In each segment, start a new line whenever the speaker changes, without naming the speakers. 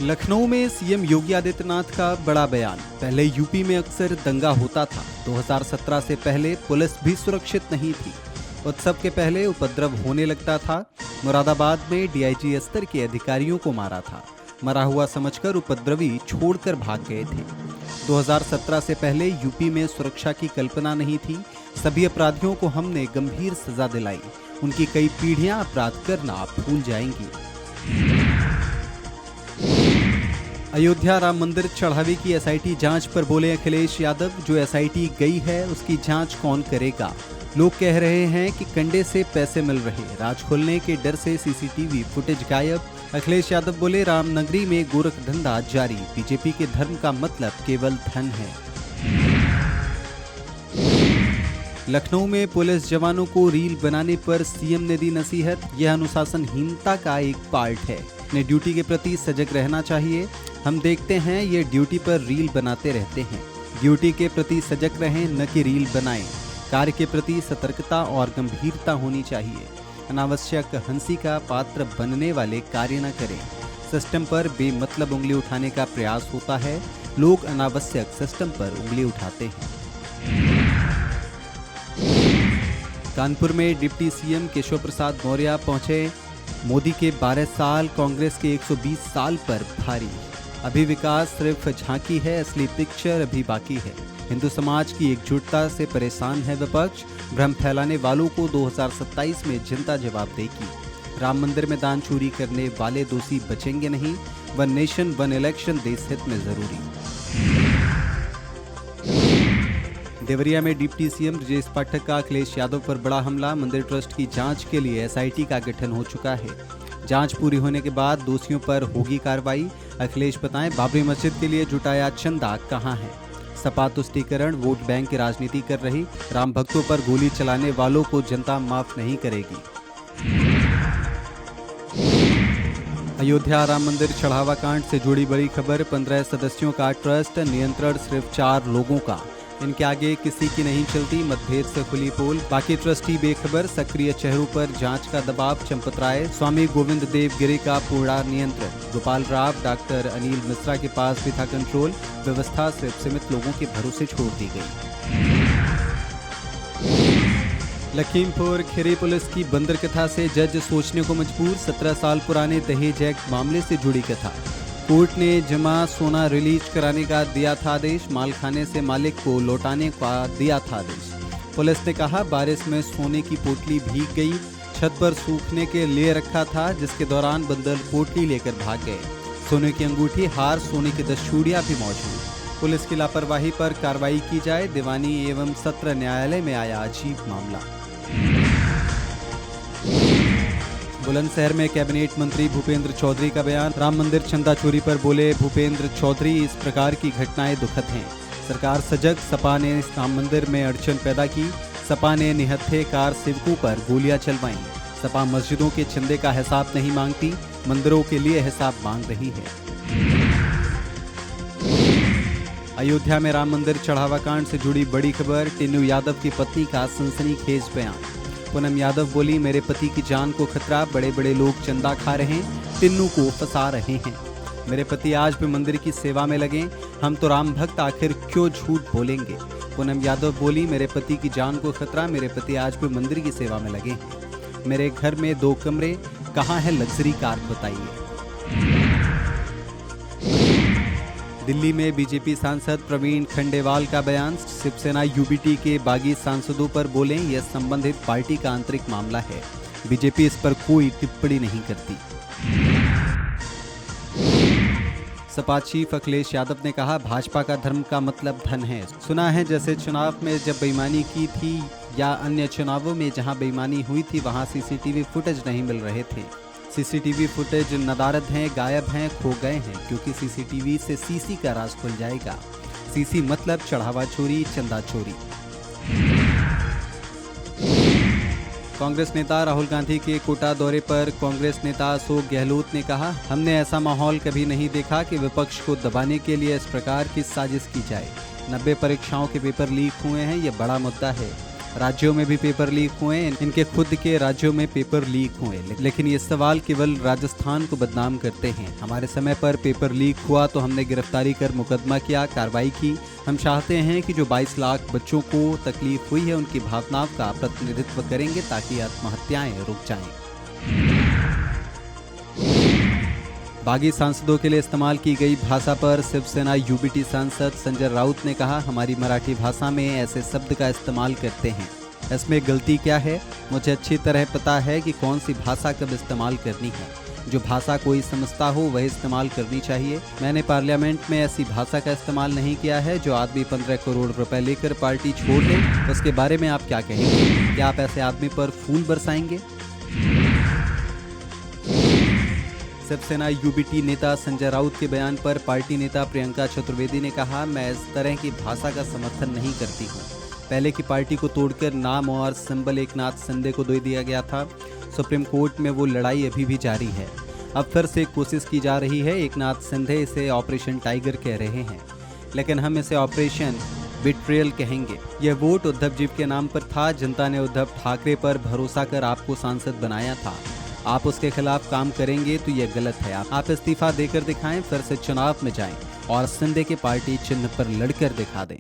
लखनऊ में सीएम योगी आदित्यनाथ का बड़ा बयान। पहले यूपी में अक्सर दंगा होता था। 2017 से पहले पुलिस भी सुरक्षित नहीं थी। उत्सव के पहले उपद्रव होने लगता था। मुरादाबाद में डीआईजी स्तर के अधिकारियों को मारा था। मरा हुआ समझकर उपद्रवी छोड़कर भाग गए थे। 2017 से पहले यूपी में सुरक्षा की कल्पना नहीं थी। सभी अपराधियों को हमने गंभीर सजा दिलाई। उनकी कई पीढ़ियां अपराध करना भूल जाएंगी। अयोध्या राम मंदिर चढ़ावे की एसआईटी जांच पर बोले अखिलेश यादव, जो एसआईटी गई है उसकी जांच कौन करेगा? लोग कह रहे हैं कि कंडे से पैसे मिल रहे, राज खुलने के डर से सीसीटीवी फुटेज गायब। अखिलेश यादव बोले, रामनगरी में गोरख धंधा जारी। बीजेपी के धर्म का मतलब केवल धन है। लखनऊ में पुलिस जवानों को रील बनाने पर सीएम ने दी नसीहत। यह अनुशासनहीनता का एक पार्ट है। अपने ड्यूटी के प्रति सजग रहना चाहिए। हम देखते हैं ये ड्यूटी पर रील बनाते रहते हैं। ड्यूटी के प्रति सजग रहें, न कि रील बनाएं। कार्य के प्रति सतर्कता और गंभीरता होनी चाहिए। अनावश्यक हंसी का पात्र बनने वाले कार्य न करें। सिस्टम पर बेमतलब उंगली उठाने का प्रयास होता है। लोग अनावश्यक सिस्टम पर उंगली उठाते हैं। कानपुर में डिप्टी सीएम केशव प्रसाद मौर्य पहुंचे। मोदी के 12 साल, कांग्रेस के 120 साल पर भारी। अभी विकास सिर्फ झांकी है, असली पिक्चर अभी बाकी है। हिंदू समाज की एकजुटता से परेशान है विपक्ष। भ्रम फैलाने वालों को 2027 में जनता जवाब देगी। राम मंदिर में दान चोरी करने वाले दोषी बचेंगे नहीं। वन नेशन वन इलेक्शन देश हित में जरूरी। देवरिया में डिप्टी सीएम ब्रजेश पाठक का अखिलेश यादव पर बड़ा हमला। मंदिर ट्रस्ट की जांच के लिए एसआईटी का गठन हो चुका है। जांच पूरी होने के बाद दोषियों पर होगी कार्रवाई। अखिलेश बताएं, बाबरी मस्जिद के लिए जुटाया चंदा कहां है? सपा तुष्टीकरण वोट बैंक की राजनीति कर रही। राम भक्तों पर गोली चलाने वालों को जनता माफ नहीं करेगी। अयोध्या राम मंदिर चढ़ावा कांड से जुड़ी बड़ी खबर। 15 सदस्यों का ट्रस्ट, नियंत्रण सिर्फ 4 लोगों का। इनके आगे किसी की नहीं चलती। मतभेद से खुली पोल, बाकी ट्रस्टी बेखबर। सक्रिय चेहरों पर जांच का दबाव। चंपत राय, स्वामी गोविंद देव गिरी का पूरा नियंत्रण। गोपाल राव, डॉक्टर अनिल मिश्रा के पास भी था कंट्रोल। व्यवस्था सिर्फ सीमित लोगों के भरोसे छोड़ दी गई। लखीमपुर खीरी पुलिस की बंदर कथा से जज सोचने को मजबूर। 17 साल पुराने दहेज एक्ट मामले से जुड़ी कथा। कोर्ट ने जमा सोना रिलीज कराने का दिया था आदेश। मालखाने से मालिक को लौटाने का दिया था आदेश। पुलिस ने कहा, बारिश में सोने की पोटली भीग गई। छत पर सूखने के लिए रखा था, जिसके दौरान बंदर पोटली लेकर भाग गए। सोने की अंगूठी, हार, सोने की 10 चूड़ियां भी मौजूद। पुलिस की लापरवाही पर कार्रवाई की जाए। दीवानी एवं सत्र न्यायालय में आया अजीब मामला। बुलंदशहर में कैबिनेट मंत्री भूपेंद्र चौधरी का बयान। राम मंदिर चंदा चोरी पर बोले भूपेंद्र चौधरी, इस प्रकार की घटनाएं दुखद हैं। सरकार सजग। सपा ने इस राम मंदिर में अड़चन पैदा की। सपा ने निहत्थे कार सेवकों पर गोलियां चलवाईं। सपा मस्जिदों के चंदे का हिसाब नहीं मांगती, मंदिरों के लिए हिसाब मांग रही है। अयोध्या में राम मंदिर चढ़ावा कांड से जुड़ी बड़ी खबर। टिन्नू यादव की पत्नी का सनसनीखेज बयान। पूनम यादव बोली, मेरे पति की जान को खतरा। बड़े बड़े लोग चंदा खा रहे हैं, टिन्नू को फंसा रहे हैं। मेरे पति आज भी मंदिर की सेवा में लगे। हम तो राम भक्त, आखिर क्यों झूठ बोलेंगे? पूनम यादव बोली, मेरे पति की जान को खतरा। मेरे पति आज भी मंदिर की सेवा में लगे हैं। मेरे घर में 2 कमरे, कहाँ है लग्जरी कार, बताइए। दिल्ली में बीजेपी सांसद प्रवीण खंडेवाल का बयान। शिवसेना यूबीटी के बागी सांसदों पर बोले, यह संबंधित पार्टी का आंतरिक मामला है। बीजेपी इस पर कोई टिप्पणी नहीं करती। सपा चीफ अखिलेश यादव ने कहा, भाजपा का धर्म का मतलब धन है। सुना है जैसे चुनाव में जब बेईमानी की थी या अन्य चुनावों में जहां बेईमानी हुई थी, वहां सीसीटीवी फुटेज नहीं मिल रहे थे। सीसीटीवी फुटेज नदारद हैं, गायब हैं, खो गए हैं, क्योंकि सीसीटीवी से सीसी का राज खुल जाएगा। सीसी मतलब चढ़ावा चोरी, चंदा चोरी। कांग्रेस नेता राहुल गांधी के कोटा दौरे पर कांग्रेस नेता अशोक गहलोत ने कहा, हमने ऐसा माहौल कभी नहीं देखा कि विपक्ष को दबाने के लिए इस प्रकार की साजिश की जाए। 90 परीक्षाओं के पेपर लीक हुए हैं, यह बड़ा मुद्दा है। राज्यों में भी पेपर लीक हुए, इनके खुद के राज्यों में पेपर लीक हुए, लेकिन ये सवाल केवल राजस्थान को बदनाम करते हैं। हमारे समय पर पेपर लीक हुआ तो हमने गिरफ्तारी कर मुकदमा किया, कार्रवाई की। हम चाहते हैं कि जो 22 लाख बच्चों को तकलीफ हुई है उनकी भावनाओं का प्रतिनिधित्व करेंगे ताकि आत्महत्याएं रुक जाएं। बागी सांसदों के लिए इस्तेमाल की गई भाषा पर शिवसेना यूबीटी सांसद संजय राउत ने कहा, हमारी मराठी भाषा में ऐसे शब्द का इस्तेमाल करते हैं, इसमें गलती क्या है? मुझे अच्छी तरह पता है कि कौन सी भाषा कब इस्तेमाल करनी है। जो भाषा कोई समझता हो वही इस्तेमाल करनी चाहिए। मैंने पार्लियामेंट में ऐसी भाषा का इस्तेमाल नहीं किया है। जो आदमी 15 करोड़ रुपए लेकर पार्टी छोड़ दे उसके बारे में आप क्या कहेंगे? क्या आप ऐसे आदमी पर फूल बरसाएंगे? शिवसेना यूबीटी नेता संजय राउत के बयान पर पार्टी नेता प्रियंका चतुर्वेदी ने कहा, मैं इस तरह की भाषा का समर्थन नहीं करती हूँ। पहले की पार्टी को तोड़कर नाम और सिंबल एकनाथ शिंदे को दे दिया गया था। सुप्रीम कोर्ट में वो लड़ाई अभी भी जारी है। अब फिर से कोशिश की जा रही है। एकनाथ शिंदे इसे ऑपरेशन टाइगर कह रहे हैं, लेकिन हम इसे ऑपरेशन बिट्रेयल कहेंगे। यह वोट उद्धव जी के नाम पर था। जनता ने उद्धव ठाकरे पर भरोसा कर आपको सांसद बनाया था। आप उसके खिलाफ काम करेंगे तो यह गलत है। आप इस्तीफा देकर दिखाएं, फिर से चुनाव में जाएं और शिंदे के पार्टी चिन्ह पर लड़कर दिखा दें।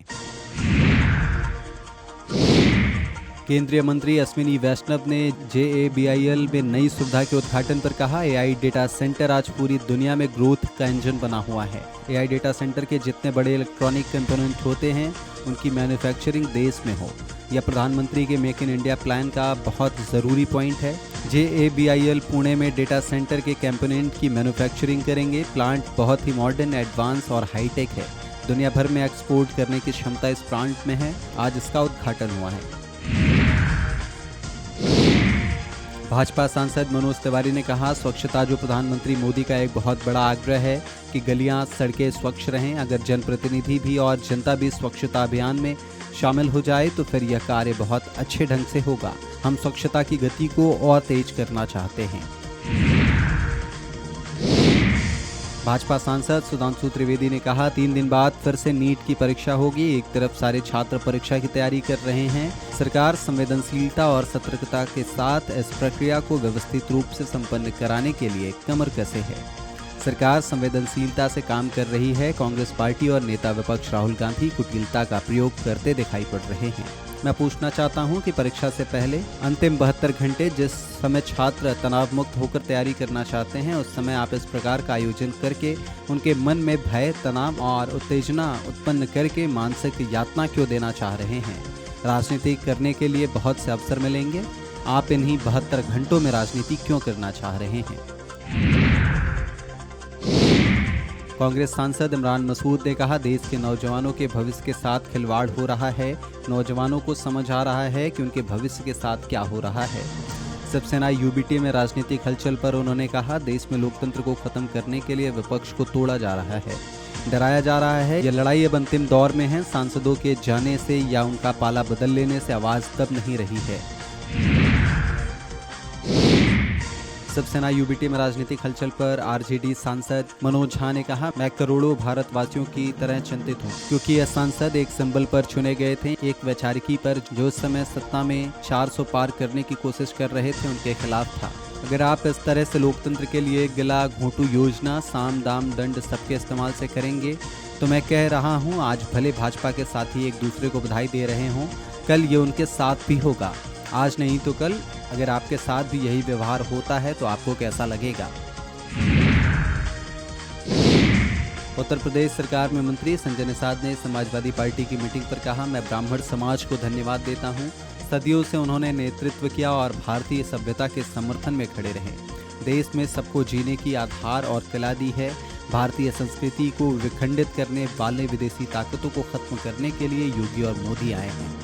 केंद्रीय मंत्री अश्विनी वैष्णव ने JABIL में नई सुविधा के उद्घाटन पर कहा, AI डेटा सेंटर आज पूरी दुनिया में ग्रोथ का इंजन बना हुआ है। AI डेटा सेंटर के जितने बड़े इलेक्ट्रॉनिक कंपोनेंट होते हैं उनकी मैन्युफैक्चरिंग देश में हो। यह प्रधानमंत्री के मेक इन इंडिया प्लान का बहुत ज़रूरी पॉइंट है। JABIL पुणे में डेटा सेंटर के कंपोनेंट की मैन्युफैक्चरिंग करेंगे। प्लांट बहुत ही मॉडर्न, एडवांस और हाईटेक है। दुनिया भर में एक्सपोर्ट करने की क्षमता इस प्लांट में है। आज इसका उद्घाटन हुआ है। भाजपा सांसद मनोज तिवारी ने कहा, स्वच्छता जो प्रधानमंत्री मोदी का एक बहुत बड़ा आग्रह है कि गलियां सड़कें स्वच्छ रहें। अगर जनप्रतिनिधि भी और जनता भी स्वच्छता अभियान में शामिल हो जाए तो फिर यह कार्य बहुत अच्छे ढंग से होगा। हम स्वच्छता की गति को और तेज करना चाहते हैं। भाजपा सांसद सुधांशु त्रिवेदी ने कहा, 3 दिन बाद फिर से नीट की परीक्षा होगी। एक तरफ सारे छात्र परीक्षा की तैयारी कर रहे हैं। सरकार संवेदनशीलता और सतर्कता के साथ इस प्रक्रिया को व्यवस्थित रूप से संपन्न कराने के लिए कमर कसे है। सरकार संवेदनशीलता से काम कर रही है। कांग्रेस पार्टी और नेता विपक्ष राहुल गांधी कुटिलता का प्रयोग करते दिखाई पड़ रहे हैं। मैं पूछना चाहता हूं कि परीक्षा से पहले अंतिम 72 घंटे जिस समय छात्र तनाव मुक्त होकर तैयारी करना चाहते हैं उस समय आप इस प्रकार का आयोजन करके उनके मन में भय, तनाव और उत्तेजना उत्पन्न करके मानसिक यातना क्यों देना चाह रहे हैं? राजनीति करने के लिए बहुत से अवसर मिलेंगे। आप इन्हीं 72 घंटों में राजनीति क्यों करना चाह रहे हैं? कांग्रेस सांसद इमरान मसूद ने कहा, देश के नौजवानों के भविष्य के साथ खिलवाड़ हो रहा है। नौजवानों को समझ आ रहा है कि उनके भविष्य के साथ क्या हो रहा है। शिवसेना यूबीटी में राजनीतिक हलचल पर उन्होंने कहा, देश में लोकतंत्र को खत्म करने के लिए विपक्ष को तोड़ा जा रहा है, डराया जा रहा है। यह लड़ाई अब अंतिम दौर में है। सांसदों के जाने से या उनका पाला बदल लेने से आवाज दब नहीं रही है। शिवसेना यूबीटी में राजनीतिक हलचल पर आरजेडी सांसद मनोज झा ने कहा, मैं करोड़ों भारतवासियों की तरह चिंतित हूं, क्योंकि यह सांसद एक सिंबल पर चुने गए थे, एक वैचारिकी पर जो उस समय सत्ता में 400 पार करने की कोशिश कर रहे थे उनके खिलाफ था। अगर आप इस तरह से लोकतंत्र के लिए गिला घोंटू योजना, साम दाम दंड सबके इस्तेमाल से करेंगे तो मैं कह रहा हूं, आज भले भाजपा के साथी एक दूसरे को बधाई दे रहे हों, कल ये उनके साथ भी होगा। आज नहीं तो कल अगर आपके साथ भी यही व्यवहार होता है तो आपको कैसा लगेगा? उत्तर प्रदेश सरकार में मंत्री संजय निषाद ने समाजवादी पार्टी की मीटिंग पर कहा, मैं ब्राह्मण समाज को धन्यवाद देता हूं। सदियों से उन्होंने नेतृत्व किया और भारतीय सभ्यता के समर्थन में खड़े रहे। देश में सबको जीने की आधार और कला दी है। भारतीय संस्कृति को विखंडित करने वाले विदेशी ताकतों को खत्म करने के लिए योगी और मोदी आए हैं।